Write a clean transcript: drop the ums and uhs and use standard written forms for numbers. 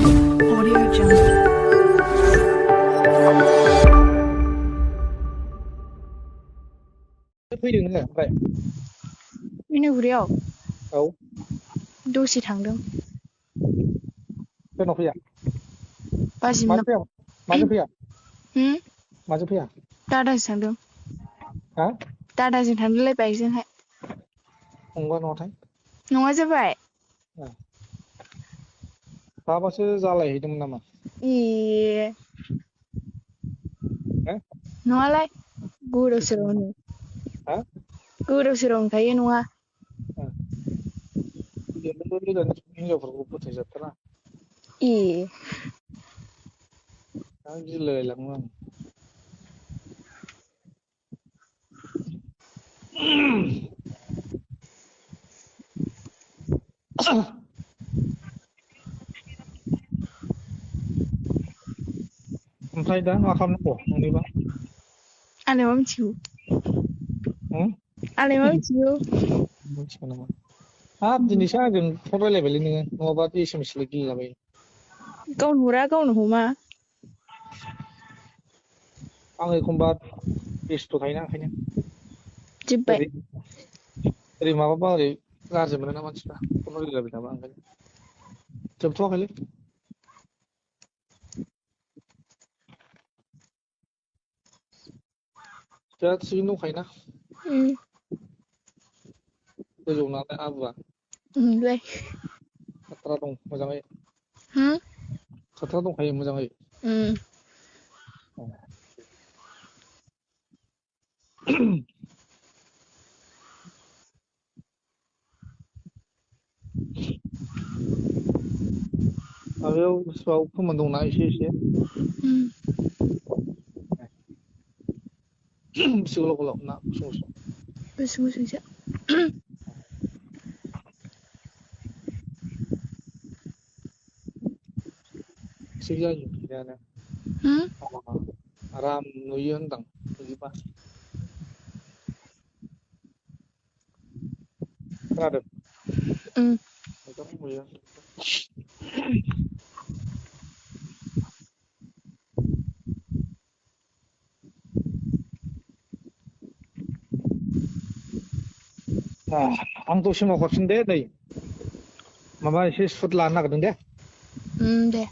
Audio Jungle. फैदों नोङो ओमफ्राय मिनुगुरियाव औ दसे थांदों सोरनाव फैया बाजिमनाव माजों फैया माजों फैया होम माजों फैया दादाजों थांदों हा दादाजों थांदोंलै बाइकजोंहाय फंबा न'आवथाय नङा जाबाय माबासो जालायहैदोंमोन नामा ए हो नङालाय गोदाव सोरावनो हा गोदाव सोरावनो खायो नङा हिनजावफोरखौ फोथायजाथारा ए दा गिलायलाङो आं ओमफ्राय दा मा खालामनांगौ नोंनिबा आंलाय मा मिथिगौ आंलाय मा मिथिगौ मिथिगौ नामा हाब दिनैसो आंजों फन रायलायबायलै नोङो नङाबा एसएमएसल' गेलेलाबायो गावनो हरा गावनो हमा आं एखमबा बेस्थ' थायोना ओंखायनो जोब्बाय ओरै माबाबा ओरै गाज्रि मोनो ना मानसिफ्रा फन रायलायबाय थाबा ओंखायनो जोबथ'वाखैलै दा थिगैनो दंखायोना गोजौ नालाय आबुआ नोंलाय खाथ्रा दं मोजाङै होम खाथ्रा दंखायो मोजाङै माबायाव गोसोआव फोमोन दंना एसे एसे बेसे गोलाव गोलाव ना गुसुं गुसुं गुसुं गुसुंसो थिग जायो थिगानो आराम नुयो होनदां बिदिबा खोनादों मोजां नुयो आं दसे उनाव हरफिन दे नै माबा एसे सुट लानो नागिरदों दे दे